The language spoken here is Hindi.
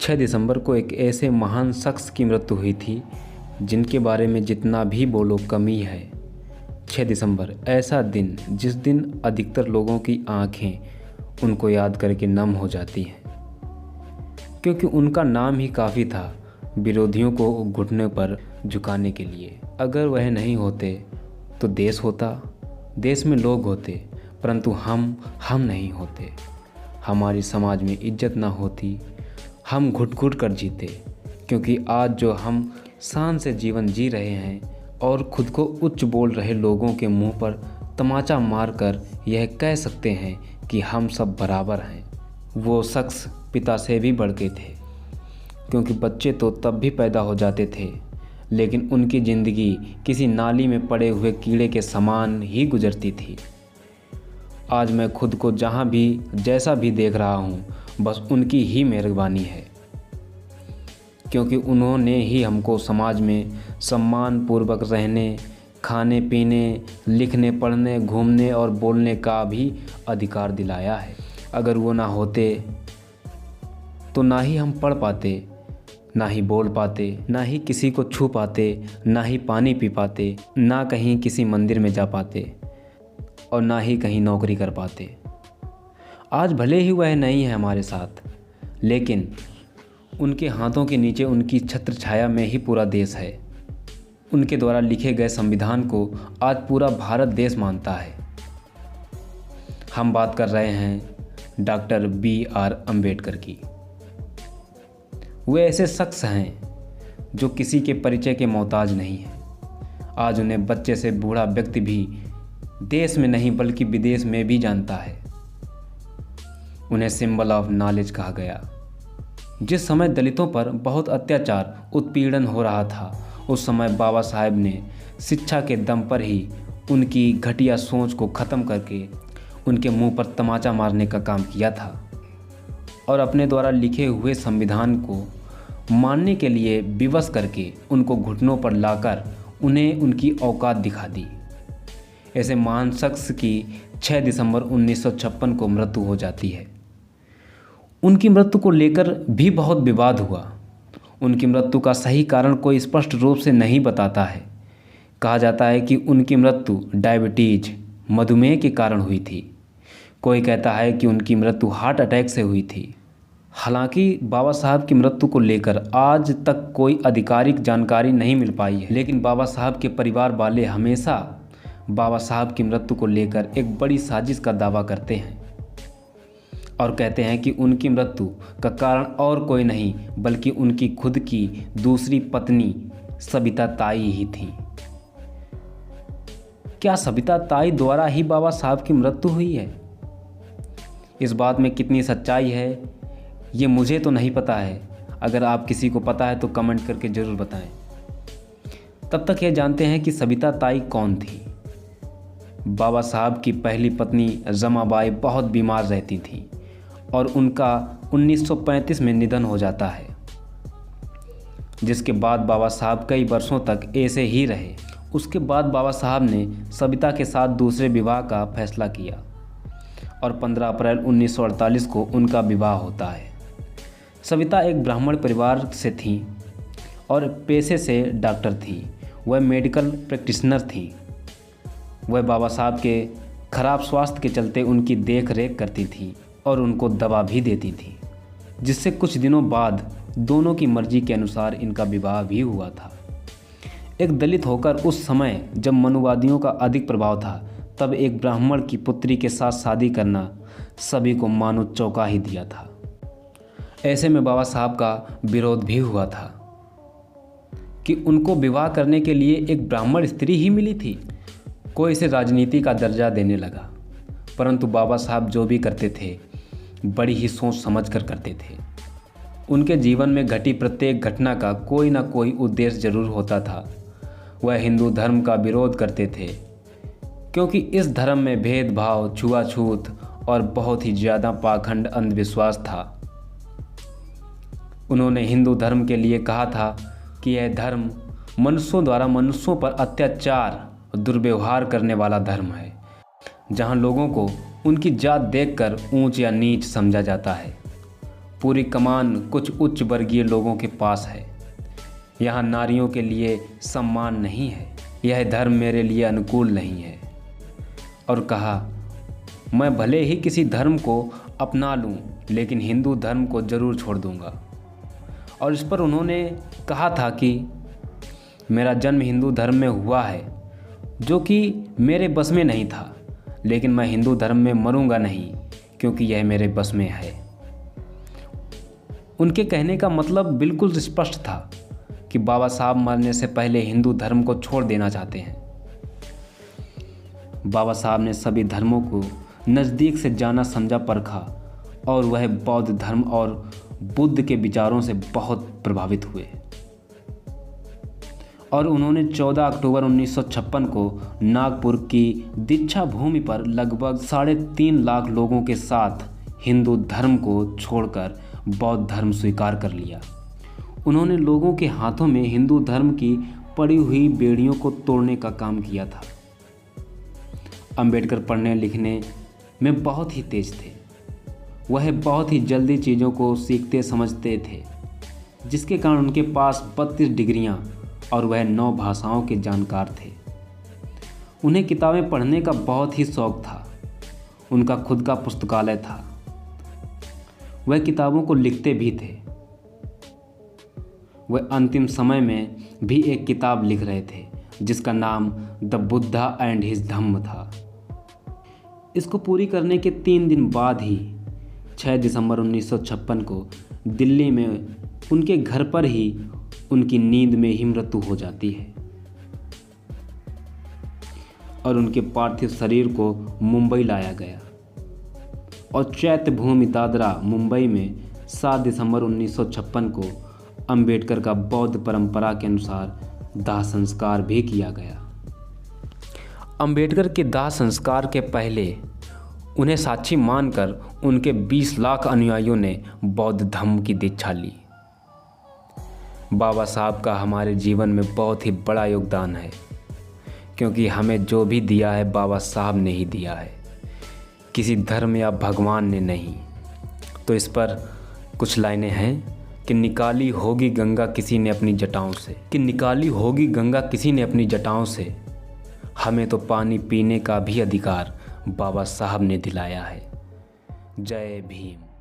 6 दिसंबर को एक ऐसे महान शख्स की मृत्यु हुई थी जिनके बारे में जितना भी बोलो कमी है। 6 दिसंबर ऐसा दिन जिस दिन अधिकतर लोगों की आंखें उनको याद करके नम हो जाती हैं, क्योंकि उनका नाम ही काफ़ी था विरोधियों को घुटने पर झुकाने के लिए। अगर वह नहीं होते तो देश होता, देश में लोग होते, परंतु हम नहीं होते। हमारी समाज में इज्जत ना होती, हम घुट घुट कर जीते। क्योंकि आज जो हम शान से जीवन जी रहे हैं और खुद को उच्च बोल रहे लोगों के मुंह पर तमाचा मारकर यह कह सकते हैं कि हम सब बराबर हैं, वो शख्स पिता से भी बढ़ के थे। क्योंकि बच्चे तो तब भी पैदा हो जाते थे, लेकिन उनकी ज़िंदगी किसी नाली में पड़े हुए कीड़े के समान ही गुजरती थी। आज मैं खुद को जहाँ भी जैसा भी देख रहा हूँ, बस उनकी ही मेहरबानी है, क्योंकि उन्होंने ही हमको समाज में सम्मान पूर्वक रहने, खाने पीने, लिखने पढ़ने, घूमने और बोलने का भी अधिकार दिलाया है। अगर वो ना होते तो ना ही हम पढ़ पाते, ना ही बोल पाते, ना ही किसी को छू पाते, ना ही पानी पी पाते, ना कहीं किसी मंदिर में जा पाते और ना ही कहीं नौकरी कर पाते। आज भले ही वह नहीं है हमारे साथ, लेकिन उनके हाथों के नीचे उनकी छत्र छाया में ही पूरा देश है। उनके द्वारा लिखे गए संविधान को आज पूरा भारत देश मानता है। हम बात कर रहे हैं डॉक्टर B.R. अम्बेडकर की। वे ऐसे शख्स हैं जो किसी के परिचय के मोहताज नहीं हैं। आज उन्हें बच्चे से बूढ़ा व्यक्ति भी देश में नहीं बल्कि विदेश में भी जानता है। उन्हें सिंबल ऑफ नॉलेज कहा गया। जिस समय दलितों पर बहुत अत्याचार उत्पीड़न हो रहा था, उस समय बाबा साहेब ने शिक्षा के दम पर ही उनकी घटिया सोच को ख़त्म करके उनके मुंह पर तमाचा मारने का काम किया था और अपने द्वारा लिखे हुए संविधान को मानने के लिए विवश करके उनको घुटनों पर लाकर उन्हें उनकी औकात दिखा दी। ऐसे महान शख्स की 6 दिसंबर 1956 को मृत्यु हो जाती है। उनकी मृत्यु को लेकर भी बहुत विवाद हुआ। उनकी मृत्यु का सही कारण कोई स्पष्ट रूप से नहीं बताता है। कहा जाता है कि उनकी मृत्यु डायबिटीज, मधुमेह के कारण हुई थी। कोई कहता है कि उनकी मृत्यु हार्ट अटैक से हुई थी। हालांकि बाबा साहब की मृत्यु को लेकर आज तक कोई आधिकारिक जानकारी नहीं मिल पाई है, लेकिन बाबा साहब के परिवार वाले हमेशा बाबा साहब की मृत्यु को लेकर एक बड़ी साजिश का दावा करते हैं और कहते हैं कि उनकी मृत्यु का कारण और कोई नहीं बल्कि उनकी खुद की दूसरी पत्नी सबिता ताई ही थी। क्या सबिता ताई द्वारा ही बाबा साहब की मृत्यु हुई है? इस बात में कितनी सच्चाई है ये मुझे तो नहीं पता है। अगर आप किसी को पता है तो कमेंट करके ज़रूर बताएं। तब तक ये जानते हैं कि सबिता ताई कौन थी। बाबा साहब की पहली पत्नी रमाबाई बहुत बीमार रहती थी और उनका 1935 में निधन हो जाता है, जिसके बाद बाबा साहब कई वर्षों तक ऐसे ही रहे। उसके बाद बाबा साहब ने सबिता के साथ दूसरे विवाह का फैसला किया और 15 अप्रैल 1948 को उनका विवाह होता है। सबिता एक ब्राह्मण परिवार से थी और पेशे से डॉक्टर थी। वह मेडिकल प्रैक्टिशनर थी। वह बाबा साहब के खराब स्वास्थ्य के चलते उनकी देख रेख करती थी और उनको दवा भी देती थी, जिससे कुछ दिनों बाद दोनों की मर्जी के अनुसार इनका विवाह भी हुआ था। एक दलित होकर उस समय जब मनुवादियों का अधिक प्रभाव था, तब एक ब्राह्मण की पुत्री के साथ शादी करना सभी को मानो चौंका ही दिया था। ऐसे में बाबा साहब का विरोध भी हुआ था कि उनको विवाह करने के लिए एक ब्राह्मण स्त्री ही मिली थी। कोई इसे राजनीति का दर्जा देने लगा, परंतु बाबा साहब जो भी करते थे बड़ी ही सोच समझ कर करते थे। उनके जीवन में घटी प्रत्येक घटना का कोई ना कोई उद्देश्य जरूर होता था। वह हिंदू धर्म का विरोध करते थे, क्योंकि इस धर्म में भेदभाव, छुआछूत और बहुत ही ज़्यादा पाखंड अंधविश्वास था। उन्होंने हिंदू धर्म के लिए कहा था कि यह धर्म मनुष्यों द्वारा मनुष्यों पर अत्याचार और दुर्व्यवहार करने वाला धर्म है, जहाँ लोगों को उनकी जात देखकर ऊंच या नीच समझा जाता है। पूरी कमान कुछ उच्च वर्गीय लोगों के पास है। यहाँ नारियों के लिए सम्मान नहीं है। यह धर्म मेरे लिए अनुकूल नहीं है। और कहा, मैं भले ही किसी धर्म को अपना लूँ, लेकिन हिंदू धर्म को ज़रूर छोड़ दूँगा। और इस पर उन्होंने कहा था कि मेरा जन्म हिंदू धर्म में हुआ है, जो कि मेरे बस में नहीं था, लेकिन मैं हिंदू धर्म में मरूंगा नहीं, क्योंकि यह मेरे बस में है। उनके कहने का मतलब बिल्कुल स्पष्ट था कि बाबा साहब मरने से पहले हिंदू धर्म को छोड़ देना चाहते हैं। बाबा साहब ने सभी धर्मों को नज़दीक से जाना, समझा, परखा और वह बौद्ध धर्म और बुद्ध के विचारों से बहुत प्रभावित हुए। और उन्होंने 14 अक्टूबर 1956 को नागपुर की दीक्षा भूमि पर लगभग 3.5 लाख लोगों के साथ हिंदू धर्म को छोड़कर बौद्ध धर्म स्वीकार कर लिया। उन्होंने लोगों के हाथों में हिंदू धर्म की पड़ी हुई बेड़ियों को तोड़ने का काम किया था। अंबेडकर पढ़ने लिखने में बहुत ही तेज थे। वह बहुत ही जल्दी चीज़ों को सीखते समझते थे, जिसके कारण उनके पास 32 डिग्रियां और वह 9 भाषाओं के जानकार थे। उन्हें किताबें पढ़ने का बहुत ही शौक़ था। उनका खुद का पुस्तकालय था। वह किताबों को लिखते भी थे। वह अंतिम समय में भी एक किताब लिख रहे थे, जिसका नाम द बुद्धा एंड हिज धम्म था। इसको पूरी करने के 3 दिन बाद ही 6 दिसंबर 1956 को दिल्ली में उनके घर पर ही उनकी नींद में ही मृत्यु हो जाती है और उनके पार्थिव शरीर को मुंबई लाया गया और चैत्य भूमि दादरा मुंबई में 7 दिसंबर 1956 को अंबेडकर का बौद्ध परंपरा के अनुसार दाह संस्कार भी किया गया। अंबेडकर के दाह संस्कार के पहले उन्हें साक्षी मानकर उनके 20 लाख अनुयायियों ने बौद्ध धर्म की दीक्षा ली। बाबा साहब का हमारे जीवन में बहुत ही बड़ा योगदान है, क्योंकि हमें जो भी दिया है बाबा साहब ने ही दिया है, किसी धर्म या भगवान ने नहीं। तो इस पर कुछ लाइनें हैं कि निकाली होगी गंगा किसी ने अपनी जटाओं से, हमें तो पानी पीने का भी अधिकार बाबा साहब ने दिलाया है। जय भीम।